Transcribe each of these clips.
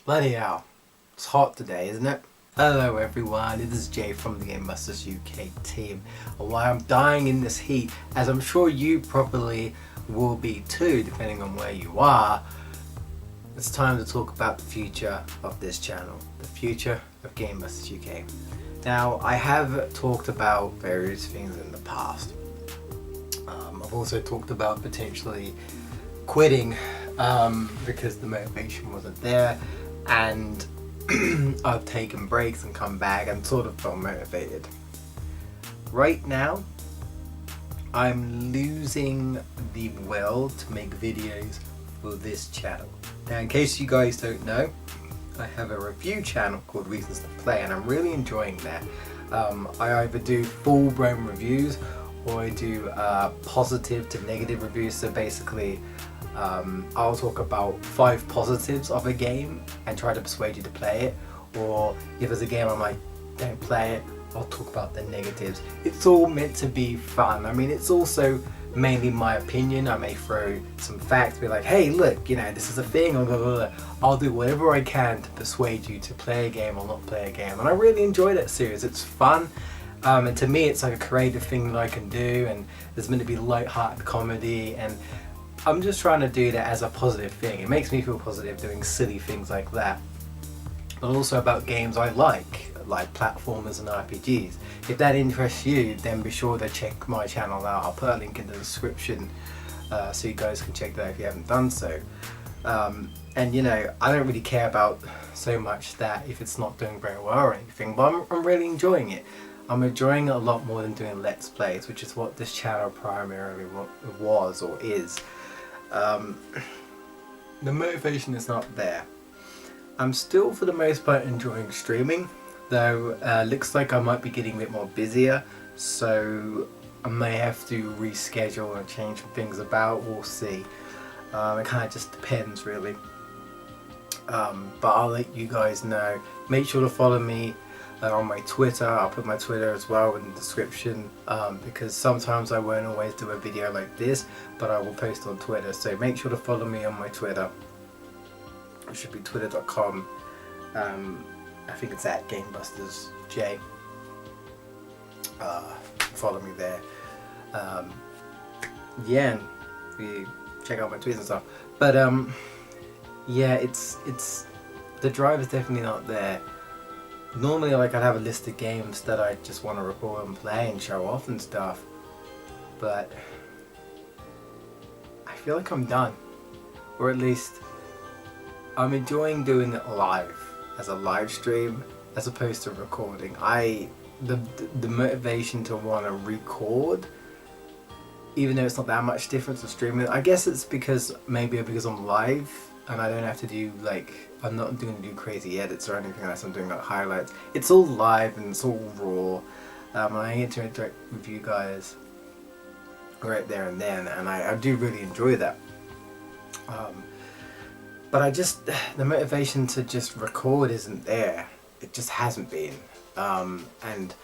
Bloody hell, it's hot today, isn't it? Hello everyone, it is Jay from the GamebustersUK team. While I'm dying in this heat, as I'm sure you probably will be too, depending on where you are, it's time to talk about the future of this channel, the future of GamebustersUK. Now, I have talked about various things in the past. I've also talked about potentially quitting because the motivation wasn't there, and I've taken breaks and come back and sort of felt motivated. Right now, I'm losing the will to make videos for this channel. Now, in case you guys don't know, I have a review channel called Reasons to Play, and I'm really enjoying that. I either do full-blown reviews or I do positive to negative reviews. So basically, I'll talk about 5 positives of a game and try to persuade you to play it, or if there's a game I'm like, don't play it, I'll talk about the negatives. It's all meant to be fun. I mean, it's also mainly my opinion. I may throw some facts, be like, hey look, you know, this is a thing, or blah, blah, blah. I'll do whatever I can to persuade you to play a game or not play a game. And I really enjoy that series. It's fun. And to me it's like a creative thing that I can do, and there's meant to be light-hearted comedy, and I'm just trying to do that as a positive thing. It makes me feel positive doing silly things like that, but also about games I like platformers and RPGs. If that interests you, then be sure to check my channel out. I'll put a link in the description so you guys can check that if you haven't done so. And you know, I don't really care about so much that if it's not doing very well or anything, but I'm really enjoying it. I'm enjoying it a lot more than doing Let's Plays, which is what this channel primarily was or is. The motivation is not there. I'm still for the most part enjoying streaming, though looks like I might be getting a bit more busier, so I may have to reschedule and change things about. We'll see. It kind of just depends really. But I'll let you guys know. Make sure to follow me on my Twitter. I'll put my Twitter as well in the description, because sometimes I won't always do a video like this, but I will post on Twitter, so make sure to follow me on my Twitter. It should be twitter.com. I think it's at GamebustersJ. Follow me there. Yeah, and you check out my tweets and stuff. But yeah, it's the drive is definitely not there. Normally, like, I'd have a list of games that I just want to record and play and show off and stuff, but I feel like I'm done, or at least I'm enjoying doing it live as a live stream as opposed to recording. The motivation to want to record, even though it's not that much difference to streaming, I guess it's because I'm live and I don't have to do, like, I'm not going to do crazy edits or anything unless I'm doing like highlights. It's all live and it's all raw, and I get to interact with you guys right there and then, and I do really enjoy that. But the motivation to just record isn't there. It just hasn't been. And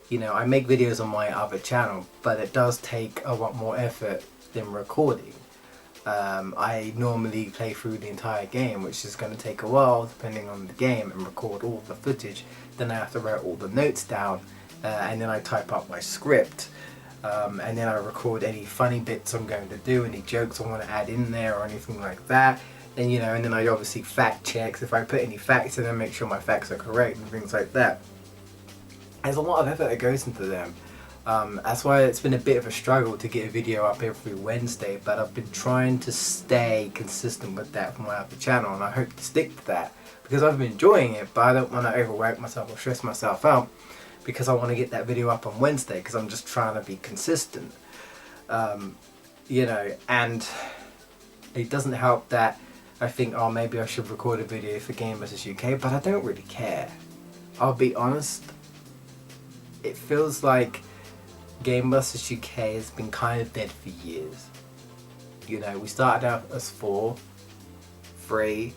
you know, I make videos on my other channel, but it does take a lot more effort than recording. I normally play through the entire game, which is going to take a while depending on the game, and record all the footage. Then I have to write all the notes down, and then I type up my script, and then I record any funny bits I'm going to do, any jokes I want to add in there or anything like that. And you know, and then I obviously fact checks if I put any facts in, and make sure my facts are correct and things like that. There's a lot of effort that goes into them. That's why it's been a bit of a struggle to get a video up every Wednesday, but I've been trying to stay consistent with that for my other channel, and I hope to stick to that because I've been enjoying it, but I don't want to overwork myself or stress myself out because I want to get that video up on Wednesday, because I'm just trying to be consistent. You know, and it doesn't help that I think, oh, maybe I should record a video for GamebustersUK, but I don't really care. I'll be honest, it feels like GamebustersUK has been kind of dead for years. You know, we started out as 4, 3,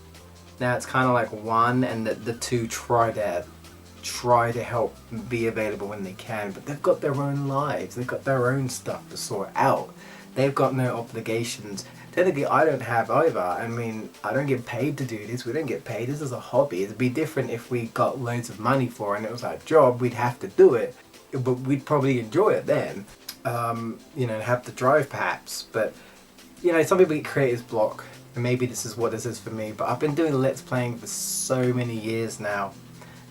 now it's kind of like 1, and the 2 try to help be available when they can, but they've got their own lives, they've got their own stuff to sort out. They've got no obligations. Technically, I don't have either. I mean, I don't get paid to do this. We don't get paid. This is a hobby. It'd be different if we got loads of money for it and it was our job. We'd have to do it, but we'd probably enjoy it then. You know, have the drive perhaps. But, you know, some people get creator's block. And maybe this is what this is for me. But I've been doing Let's Playing for so many years now.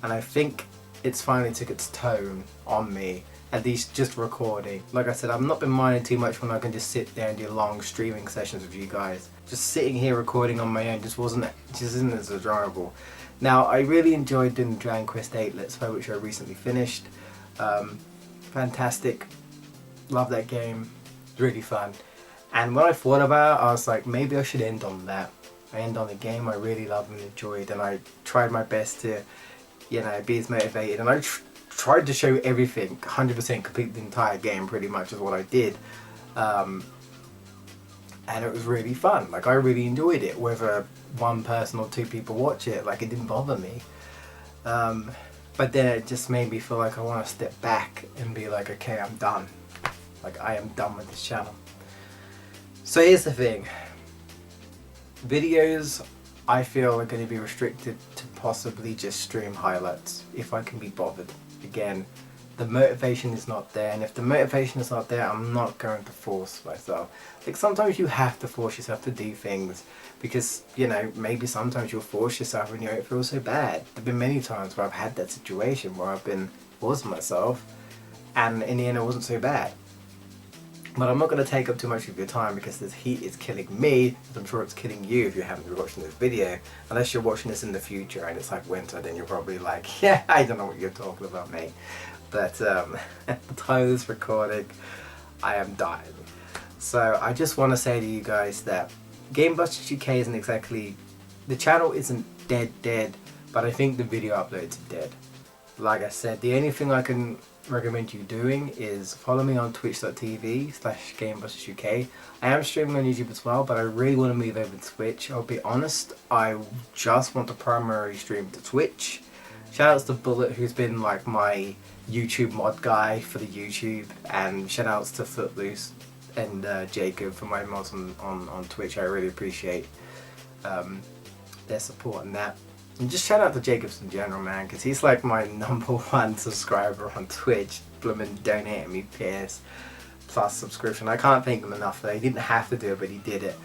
And I think it's finally took its tone on me. At least just recording. Like I said, I've not been minding too much when I can just sit there and do long streaming sessions with you guys. Just sitting here recording on my own just isn't as enjoyable. Now, I really enjoyed doing the Dragon Quest VIII Let's Play, which I recently finished. Fantastic. Love that game. Really fun. And when I thought about it, I was like, maybe I should end on that. I end on a game I really loved and enjoyed, and I tried my best to, you know, be as motivated, and I tried to show everything, 100% complete the entire game pretty much is what I did. And it was really fun. Like, I really enjoyed it, whether one person or two people watch it, like, it didn't bother me. But then it just made me feel like I want to step back and be like, okay, I'm done. Like, I am done with this channel. So here's the thing. Videos, I feel, are going to be restricted to possibly just stream highlights, if I can be bothered. Again, the motivation is not there, and if the motivation is not there, I'm not going to force myself. Like, sometimes you have to force yourself to do things because, you know, maybe sometimes you'll force yourself and you don't feel so bad. There have been many times where I've had that situation where I've been forcing myself and in the end it wasn't so bad. But I'm not going to take up too much of your time because this heat is killing me. I'm sure it's killing you if you haven't been watching this video. Unless you're watching this in the future and it's like winter, then you're probably like, yeah, I don't know what you're talking about, mate. But at the time of this recording, I am dying. So I just want to say to you guys that GamebustersUK isn't exactly... The channel isn't dead, but I think the video uploads are dead. Like I said, the only thing I can recommend you doing is follow me on twitch.tv/GamebustersUK. I am streaming on YouTube as well, but I really want to move over to Twitch. I'll be honest, I just want to primarily stream to Twitch. Shoutouts to Bullet, who's been like my YouTube mod guy for the YouTube, and shoutouts to Footloose and Jacob for my mods on Twitch. I really appreciate their support and that. And just shout out to Jacobs in general, man, because he's like my #1 subscriber on Twitch. Bloomin' donating me PS Plus subscription. I can't thank him enough for that. He didn't have to do it, but he did it.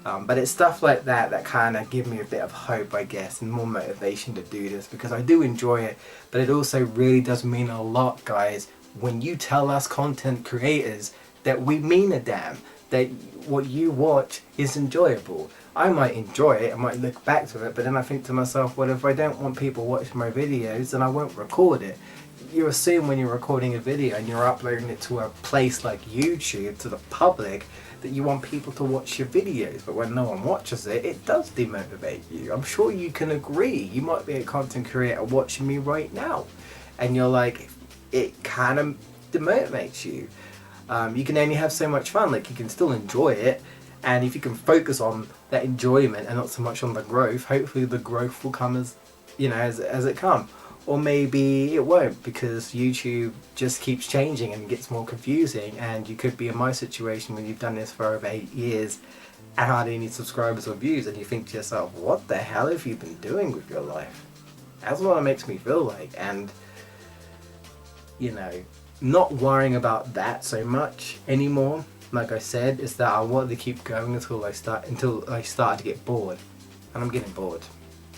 But it's stuff like that that kind of give me a bit of hope, I guess, and more motivation to do this, because I do enjoy it. But it also really does mean a lot, guys, when you tell us content creators that we mean a damn, that what you watch is enjoyable. I might enjoy it, I might look back to it, but then I think to myself, well, if I don't want people watching my videos, then I won't record it. You assume when you're recording a video and you're uploading it to a place like YouTube, to the public, that you want people to watch your videos, but when no one watches it, it does demotivate you. I'm sure you can agree. You might be a content creator watching me right now, and you're like, it kind of demotivates you. You can only have so much fun. Like, you can still enjoy it, and if you can focus on that enjoyment and not so much on the growth, hopefully the growth will come as, you know, as it comes. Or maybe it won't, because YouTube just keeps changing and gets more confusing, and you could be in my situation when you've done this for over 8 years and hardly any subscribers or views, and you think to yourself, what the hell have you been doing with your life? That's what it makes me feel like. And, you know, not worrying about that so much anymore, like I said, is that I wanted to keep going until I started to get bored. And I'm getting bored.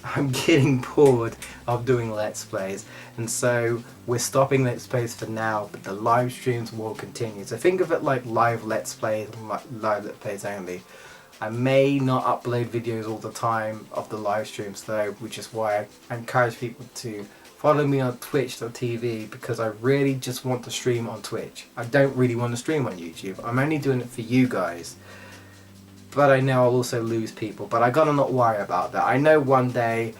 I'm getting bored of doing Let's Plays, and so we're stopping Let's Plays for now, but the live streams will continue. So think of it like live Let's Plays, live Let's Plays only. I may not upload videos all the time of the live streams though, which is why I encourage people to follow me on twitch.tv, because I really just want to stream on Twitch. I don't really want to stream on YouTube. I'm only doing it for you guys. But I know I'll also lose people, but I gotta not worry about that. I know one day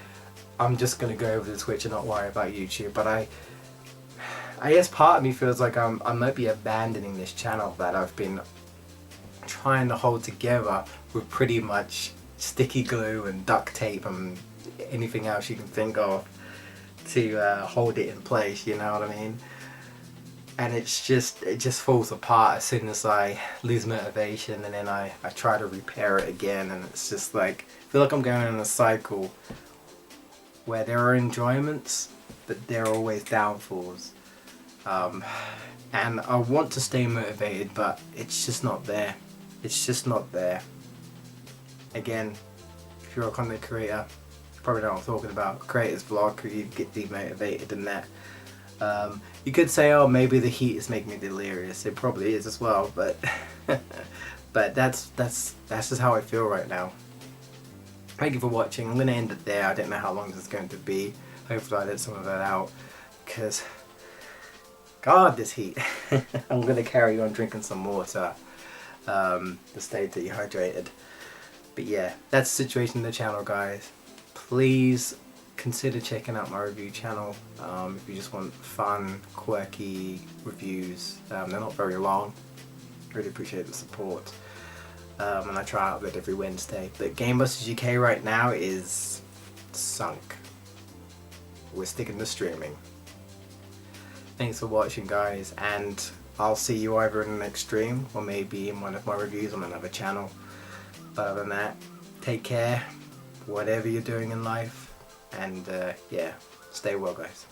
I'm just gonna go over to Twitch and not worry about YouTube, but I guess part of me feels like I might be abandoning this channel that I've been trying to hold together with pretty much sticky glue and duct tape and anything else you can think of to hold it in place, you know what I mean? and it just falls apart as soon as I lose motivation, and then I try to repair it again, and it's just like, I feel like I'm going in a cycle where there are enjoyments but there are always downfalls, and I want to stay motivated but it's just not there. It's just not there. Again, if you're a content creator, you probably know what I'm talking about. Creators vlog, you get demotivated and that. You could say, oh, maybe the heat is making me delirious. It probably is as well, but but that's just how I feel right now. Thank you for watching. I'm going to end it there. I don't know how long this is going to be. Hopefully I let some of that out, because God, this heat. I'm going to carry on drinking some water to stay dehydrated. But yeah, that's the situation in the channel, guys. Please consider checking out my review channel if you just want fun, quirky reviews. They're not very long. Really appreciate the support. And I try out upload every Wednesday. But Gamebusters UK right now is sunk. We're sticking to streaming. Thanks for watching, guys, and I'll see you either in the next stream or maybe in one of my reviews on another channel. But other than that, take care, whatever you're doing in life, and yeah, stay well, guys.